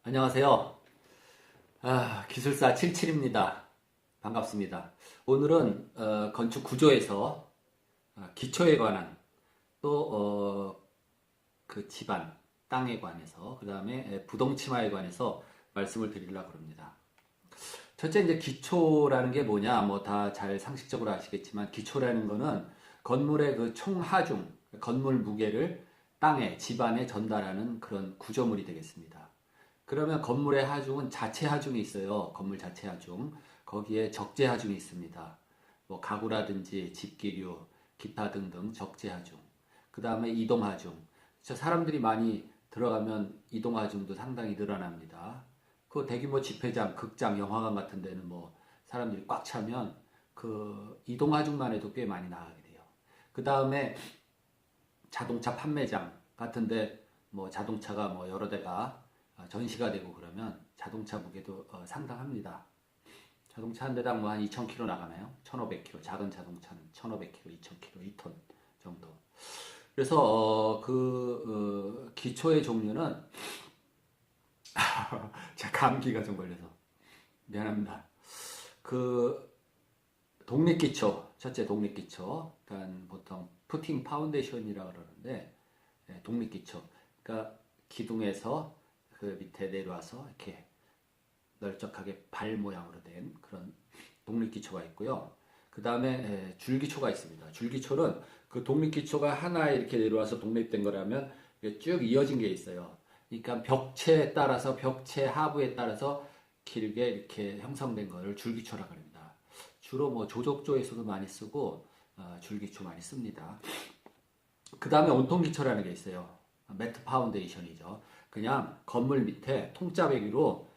안녕하세요. 기술사 77입니다. 반갑습니다. 오늘은 건축 구조에서 기초에 관한 또 그 집안, 땅에 관해서 그 다음에 부동치마에 관해서 말씀을 드리려고 합니다. 첫째 이제 기초라는 게 뭐냐 뭐 다 잘 상식적으로 아시겠지만 기초라는 거는 건물의 그 총하중, 건물 무게를 땅에, 집안에 전달하는 그런 구조물이 되겠습니다. 그러면 건물의 하중은 자체 하중이 있어요. 건물 자체 하중. 거기에 적재 하중이 있습니다. 뭐 가구라든지 집기류, 기타 등등 적재 하중. 그 다음에 이동 하중. 사람들이 많이 들어가면 이동 하중도 상당히 늘어납니다. 그 대규모 집회장, 극장, 영화관 같은 데는 뭐 사람들이 꽉 차면 그 이동 하중만 해도 꽤 많이 나가게 돼요. 그 다음에 자동차 판매장 같은데 뭐 자동차가 뭐 여러 대가 전시가 되고 그러면 자동차 무게도 상당합니다. 자동차 한 대당 뭐 한 2,000km 나가나요? 1,500km. 작은 자동차는 1,500km, 2,000km, 2톤 정도. 그래서 기초의 종류는 제가 감기가 좀 걸려서 미안합니다. 그 독립기초, 첫째 독립기초. 그러니까 보통 푸팅 파운데이션이라고 그러는데 독립기초. 그러니까 기둥에서 그 밑에 내려와서 이렇게 널쩍하게 발 모양으로 된 그런 독립기초가 있고요. 그 다음에 줄기초가 있습니다. 줄기초는 그 독립기초가 하나에 이렇게 내려와서 독립된 거라면 쭉 이어진 게 있어요. 그러니까 벽체에 따라서 벽체 하부에 따라서 길게 이렇게 형성된 거를 줄기초라고 합니다. 주로 뭐 조적조에서도 많이 쓰고 줄기초 많이 씁니다. 그 다음에 온통기초라는 게 있어요. 매트 파운데이션이죠. 그냥 건물 밑에 통짜배기로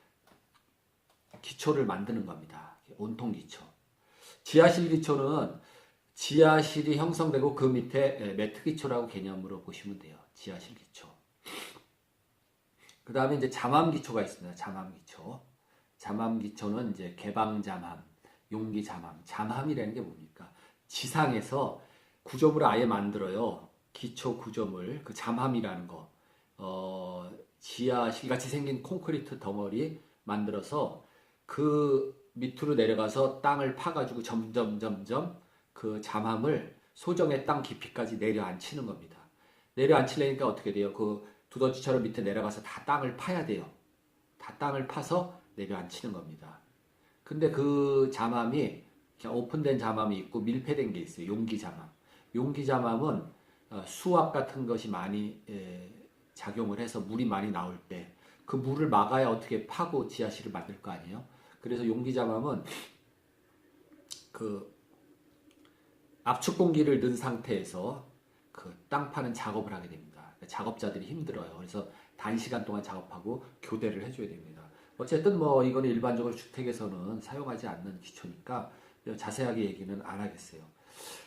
기초를 만드는 겁니다. 온통기초. 지하실 기초는 지하실이 형성되고 그 밑에 매트 기초라고 개념으로 보시면 돼요. 지하실 기초. 그 다음에 이제 잠암 기초가 있습니다. 잠암 기초. 잠암 기초는 이제 개방 잠암, 용기 잠암. 잠암이라는 게 뭡니까? 지상에서 구조물을 아예 만들어요. 기초 구조물, 그 잠함이라는 거. 지하실 같이 생긴 콘크리트 덩어리 만들어서 그 밑으로 내려가서 땅을 파가지고 점점 그 잠함을 소정의 땅 깊이까지 내려앉히는 겁니다. 내려앉히려니까 어떻게 돼요? 그 두더지처럼 밑에 내려가서 다 땅을 파야 돼요. 다 땅을 파서 내려앉히는 겁니다. 근데 그 잠함이 그냥 오픈된 잠함이 있고 밀폐된 게 있어요. 용기 잠함. 용기 잠함은 수압 같은 것이 많이 작용을 해서 물이 많이 나올 때 그 물을 막아야 어떻게 파고 지하실을 만들 거 아니에요? 그래서 용기 잠함은 그 압축 공기를 넣은 상태에서 그 땅 파는 작업을 하게 됩니다. 그러니까 작업자들이 힘들어요. 그래서 단시간 동안 작업하고 교대를 해줘야 됩니다. 어쨌든 뭐 이거는 일반적으로 주택에서는 사용하지 않는 기초니까 자세하게 얘기는 안 하겠어요.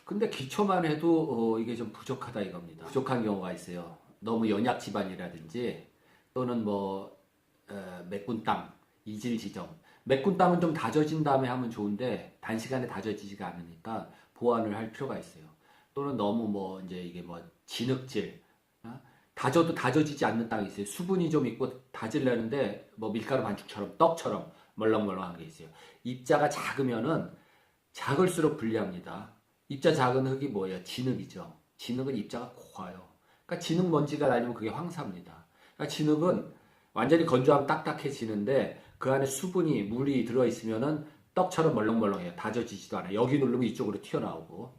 근데 기초만 해도 이게 좀 부족하다 이겁니다. 부족한 경우가 있어요. 너무 연약 집안이라든지 또는 뭐 메꾼 땅, 이질 지점. 메꾼 땅은 좀 다져진 다음에 하면 좋은데 단시간에 다져지지가 않으니까 보완을 할 필요가 있어요. 또는 너무 뭐 이제 이게 뭐 진흙질, 다져도 다져지지 않는 땅이 있어요. 수분이 좀 있고 다질려는데 뭐 밀가루 반죽처럼 떡처럼 멀렁멀렁한 게 있어요. 입자가 작으면은 작을수록 불리합니다. 입자 작은 흙이 뭐예요? 진흙이죠. 진흙은 입자가 고와요. 그러니까 진흙 먼지가 다니면 그게 황사입니다. 그러니까 진흙은 완전히 건조하면 딱딱해지는데 그 안에 수분이 물이 들어있으면은 떡처럼 멀렁멀렁해요. 다져지지도 않아요. 여기 누르면 이쪽으로 튀어나오고.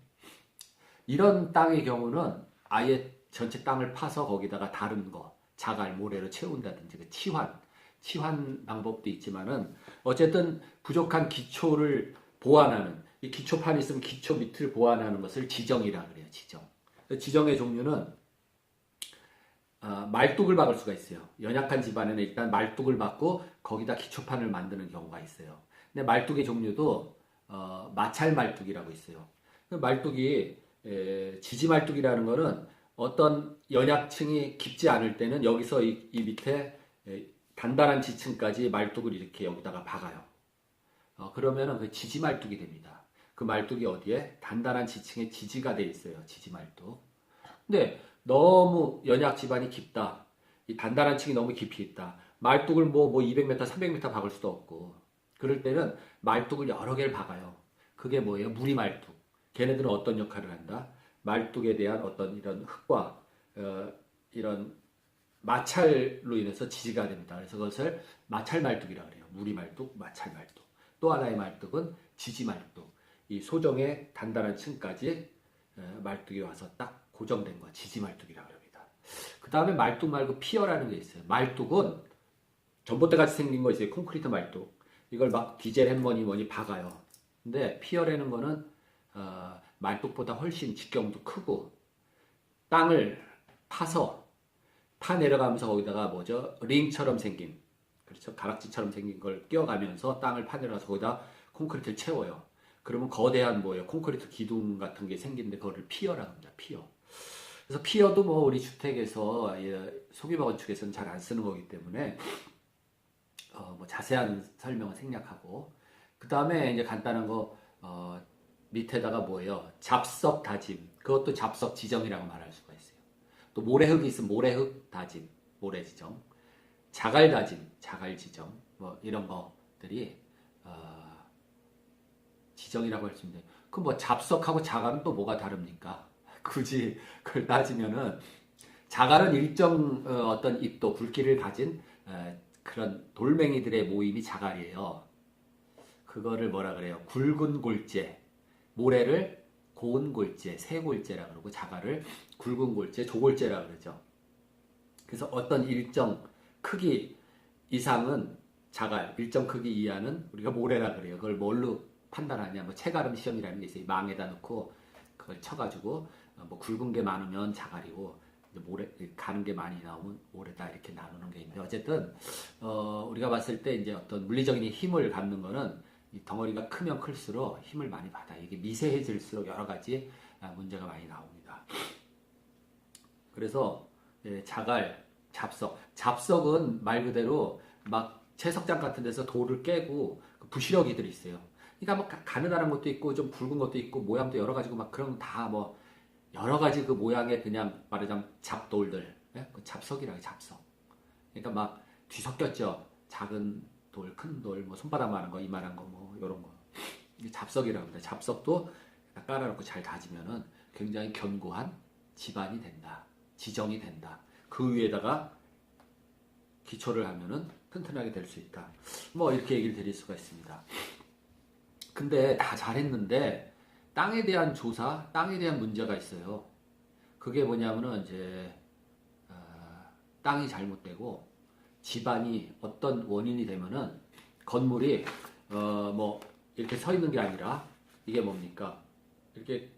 이런 땅의 경우는 아예 전체 땅을 파서 거기다가 다른 거, 자갈, 모래로 채운다든지 그 치환 방법도 있지만은 어쨌든 부족한 기초를 보완하는 이 기초판이 있으면 기초 밑을 보완하는 것을 지정이라 그래요. 지정. 지정의 종류는 말뚝을 박을 수가 있어요. 연약한 집안에는 일단 말뚝을 박고 거기다 기초판을 만드는 경우가 있어요. 근데 말뚝의 종류도 마찰 말뚝이라고 있어요. 그 말뚝이 지지 말뚝이라는 거는 어떤 연약층이 깊지 않을 때는 여기서 이 밑에 단단한 지층까지 말뚝을 이렇게 여기다가 박아요. 그러면은 그 지지 말뚝이 됩니다. 그 말뚝이 어디에? 단단한 지층에 지지가 돼 있어요. 지지 말뚝. 근데 너무 연약 집안이 깊다. 이 단단한 층이 너무 깊이 있다. 말뚝을 뭐 200m, 300m 박을 수도 없고. 그럴 때는 말뚝을 여러 개를 박아요. 그게 뭐예요? 무리 말뚝. 걔네들은 어떤 역할을 한다? 말뚝에 대한 어떤 이런 흙과 이런 마찰로 인해서 지지가 됩니다. 그래서 그것을 마찰 말뚝이라고 해요. 무리 말뚝, 마찰 말뚝. 또 하나의 말뚝은 지지 말뚝. 이 소정의 단단한 층까지 말뚝이 와서 딱 고정된 거 지지 말뚝이라고 합니다. 그 다음에 말뚝 말고 피어라는 게 있어요. 말뚝은 전봇대 같이 생긴 거 있어요. 콘크리트 말뚝. 이걸 막 디젤 햄머니 뭐니 박아요. 근데 피어라는 거는 말뚝보다 훨씬 직경도 크고 땅을 파 내려가면서 거기다가 뭐죠? 링처럼 생긴, 그렇죠? 가락지처럼 생긴 걸 끼워가면서 땅을 파 내려가서 거기다 콘크리트를 채워요. 그러면 거대한 뭐예요? 콘크리트 기둥 같은 게 생기는데 그거를 피어라고 합니다. 피어. 그래서 피어도 뭐 우리 주택에서 소규모 건축에서는 잘 안 쓰는 거기 때문에 뭐 자세한 설명은 생략하고, 그 다음에 이제 간단한 거 밑에다가 뭐예요? 잡석 다짐. 그것도 잡석 지정이라고 말할 수가 있어요. 또 모래흙이 있으면 모래흙 다짐, 모래 지정. 자갈 다짐, 자갈 지정. 뭐 이런 것들이 지정이라고 할 수 있는데, 그 뭐 잡석하고 자갈은 또 뭐가 다릅니까? 굳이 그걸 따지면은 자갈은 일정 어떤 입도, 굵기를 가진 그런 돌멩이들의 모임이 자갈이에요. 그거를 뭐라 그래요? 굵은 골재. 모래를 고운 골재, 세골재라 그러고 자갈을 굵은 골재, 조골재라 그러죠. 그래서 어떤 일정 크기 이상은 자갈, 일정 크기 이하는 우리가 모래라 그래요. 그걸 뭘로 판단하냐? 뭐 체가름 시험이라는 게 있어요. 망에다 넣고 그걸 쳐가지고 뭐 굵은 게 많으면 자갈이고 모래 가는 게 많이 나오면 모래다 이렇게 나누는 게 있는데, 어쨌든 우리가 봤을 때 이제 어떤 물리적인 힘을 갖는 거는 이 덩어리가 크면 클수록 힘을 많이 받아. 이게 미세해질수록 여러 가지 문제가 많이 나옵니다. 그래서 자갈, 잡석은 말 그대로 막 채석장 같은 데서 돌을 깨고 부시러기들이 있어요. 그러니까 뭐 가느다란 것도 있고 좀 굵은 것도 있고 모양도 여러 가지고 막 그런 다 뭐 여러 가지 그 모양의 그냥 말하자면 잡돌들, 그 잡석이라고 잡석. 그러니까 막 뒤섞였죠. 작은 돌, 큰 돌, 뭐 손바닥만한 거, 이만한 거, 뭐 이런 거. 이게 잡석이라고 합니다. 잡석도 깔아놓고 잘 다지면은 굉장히 견고한 지반이 된다. 지정이 된다. 그 위에다가 기초를 하면은 튼튼하게 될 수 있다. 뭐 이렇게 얘기를 드릴 수가 있습니다. 근데 다 잘했는데 땅에 대한 조사, 땅에 대한 문제가 있어요. 그게 뭐냐면은 이제 땅이 잘못되고 지반이 어떤 원인이 되면은 건물이 뭐 이렇게 서 있는 게 아니라 이게 뭡니까? 이렇게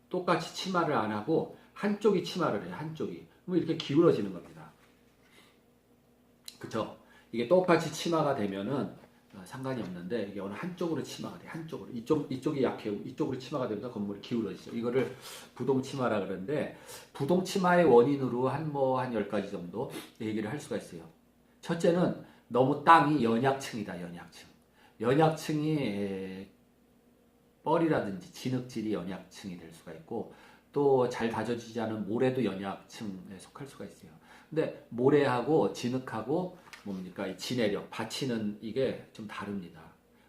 똑같이 치마를 안 하고 한쪽이 치마를 해요. 한쪽이. 그럼 이렇게 기울어지는 겁니다. 그쵸? 이게 똑같이 치마가 되면은 상관이 없는데 이게 어느 한쪽으로 치마가 돼. 한쪽으로. 이쪽이 약해요. 이쪽으로 치마가 되면서 건물이 기울어지죠. 이거를 부동치마라 그러는데, 부동치마의 원인으로 한 10가지 정도 얘기를 할 수가 있어요. 첫째는 너무 땅이 연약층이다. 연약층이 뻘이라든지 진흙질이 연약층이 될 수가 있고, 또 잘 다져지지 않은 모래도 연약층에 속할 수가 있어요. 근데 모래하고 진흙하고 뭡니까? 이 지내력, 받치는 이게 좀 다릅니다.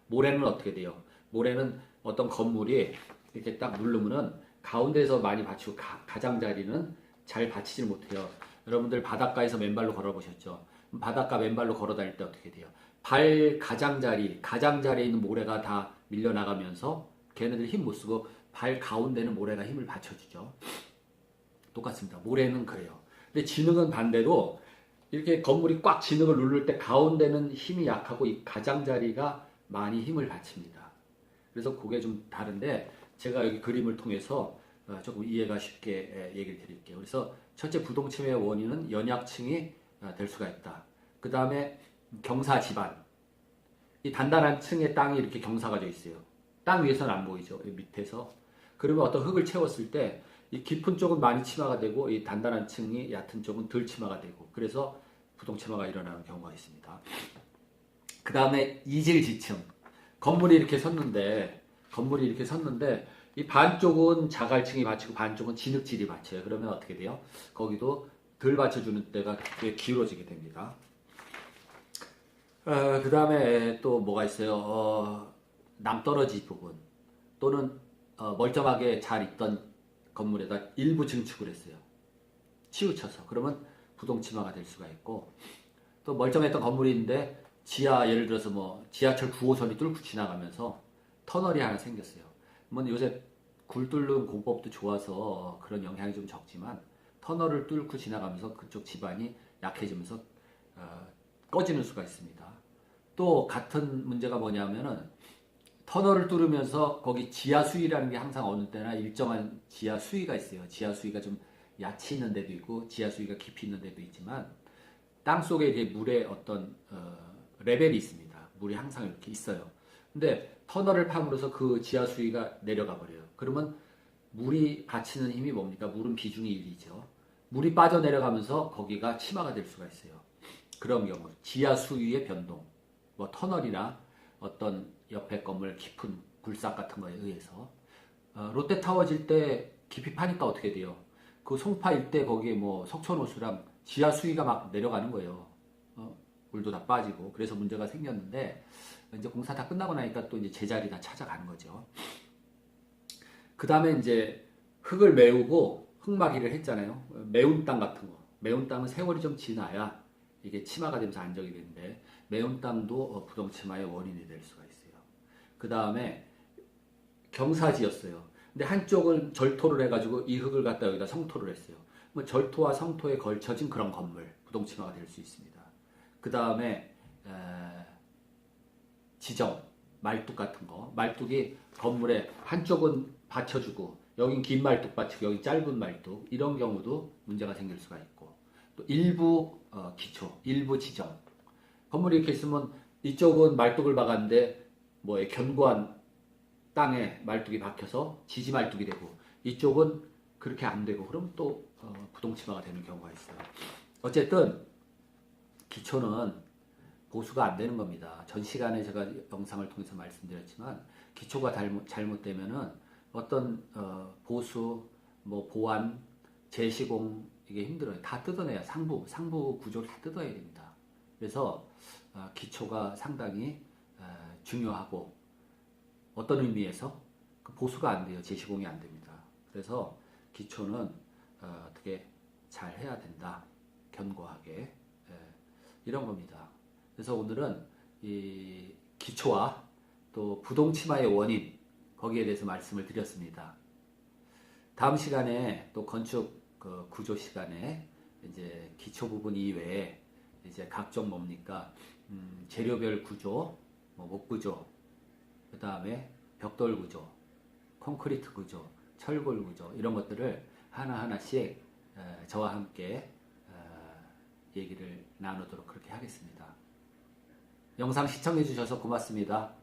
모래는 어떻게 돼요? 모래는 어떤 건물이 이렇게 딱 누르면은 가운데에서 많이 받치고 가장자리는 잘 받치질 못해요. 여러분들 바닷가에서 맨발로 걸어보셨죠? 바닷가 맨발로 걸어 다닐 때 어떻게 돼요? 발 가장자리에 있는 모래가 다 밀려나가면서 걔네들 힘 못 쓰고 발 가운데는 모래가 힘을 받쳐주죠. 똑같습니다. 모래는 그래요. 근데 진흙은 반대로 이렇게 건물이 꽉 진흙을 누를 때 가운데는 힘이 약하고 이 가장자리가 많이 힘을 받칩니다. 그래서 그게 좀 다른데 제가 여기 그림을 통해서 조금 이해가 쉽게 얘기를 드릴게요. 그래서 첫째, 부동침의 원인은 연약층이 될 수가 있다. 그 다음에 경사 지반. 이 단단한 층의 땅이 이렇게 경사가 돼 있어요. 땅 위에서는 안 보이죠. 밑에서. 그러면 어떤 흙을 채웠을 때 이 깊은 쪽은 많이 치마가 되고 이 단단한 층이 얕은 쪽은 덜 치마가 되고, 그래서 부동치마가 일어나는 경우가 있습니다. 그 다음에 이질지층. 건물이 이렇게 섰는데 이 반쪽은 자갈층이 받치고 반쪽은 진흙질이 받쳐요. 그러면 어떻게 돼요? 거기도 덜 받쳐주는 때가 꽤 기울어지게 됩니다. 그 다음에 또 뭐가 있어요? 낭떠러지 부분 또는 멀쩡하게 잘 있던 건물에다 일부 증축을 했어요. 치우쳐서. 그러면 부동침하가 될 수가 있고, 또 멀쩡했던 건물인데 지하, 예를 들어서 뭐 지하철 9호선이 뚫고 지나가면서 터널이 하나 생겼어요. 뭐 요새 굴 뚫는 공법도 좋아서 그런 영향이 좀 적지만 터널을 뚫고 지나가면서 그쪽 집안이 약해지면서 꺼지는 수가 있습니다. 또 같은 문제가 뭐냐면은 터널을 뚫으면서 거기 지하 수위라는 게 항상 어느 때나 일정한 지하 수위가 있어요. 지하 수위가 좀 얕이 있는 데도 있고 지하 수위가 깊이 있는 데도 있지만 땅 속에 이제 물의 어떤 레벨이 있습니다. 물이 항상 이렇게 있어요. 근데 터널을 파므로서 그 지하 수위가 내려가 버려요. 그러면 물이 받치는 힘이 뭡니까? 물은 비중이 1이죠. 물이 빠져내려가면서 거기가 침하가 될 수가 있어요. 그런 경우 지하 수위의 변동, 뭐 터널이나 어떤 옆에 건물 깊은 굴삭 같은 거에 의해서 롯데타워 질 때 깊이 파니까 어떻게 돼요? 그 송파 일대 거기에 뭐 석촌호수랑 지하 수위가 막 내려가는 거예요. 물도 다 빠지고 그래서 문제가 생겼는데 이제 공사 다 끝나고 나니까 또 이제 제자리 다 찾아가는 거죠. 그 다음에 이제 흙을 메우고 흙막이를 했잖아요. 매운 땅 같은 거. 매운 땅은 세월이 좀 지나야 이게 침하가 되면서 안정이 되는데 매운 땅도 부동침하의 원인이 될 수가 있어요. 그 다음에 경사지였어요. 근데 한쪽은 절토를 해가지고 이 흙을 갖다 여기다 성토를 했어요. 뭐 절토와 성토에 걸쳐진 그런 건물, 부동침하가 될 수 있습니다. 그 다음에 지정, 말뚝 같은 거. 말뚝이 건물에 한쪽은 받쳐주고 여긴 긴 말뚝 받치고 여기 짧은 말뚝 이런 경우도 문제가 생길 수가 있고 또 일부 기초, 일부 지정. 건물이 이렇게 있으면 이쪽은 말뚝을 박았는데 뭐 견고한 땅에 말뚝이 박혀서 지지 말뚝이 되고 이쪽은 그렇게 안 되고 그럼 또 부동침하가 되는 경우가 있어요. 어쨌든 기초는 보수가 안 되는 겁니다. 전 시간에 제가 영상을 통해서 말씀드렸지만 기초가 잘못되면은 어떤 보수, 뭐 보완, 재시공 이게 힘들어요. 다 뜯어내야 상부 구조를 다 뜯어야 됩니다. 그래서 기초가 상당히 중요하고 어떤 의미에서 그 보수가 안 돼요. 재시공이 안 됩니다. 그래서 기초는 어떻게 잘 해야 된다. 견고하게 이런 겁니다. 그래서 오늘은 이 기초와 또 부동침하의 원인 거기에 대해서 말씀을 드렸습니다. 다음 시간에 또 건축 구조 시간에 이제 기초 부분 이외에 이제 각종 뭡니까 재료별 구조, 뭐 목구조, 그 다음에 벽돌 구조, 콘크리트 구조, 철골 구조 이런 것들을 하나하나씩 저와 함께 얘기를 나누도록 그렇게 하겠습니다. 영상 시청해 주셔서 고맙습니다.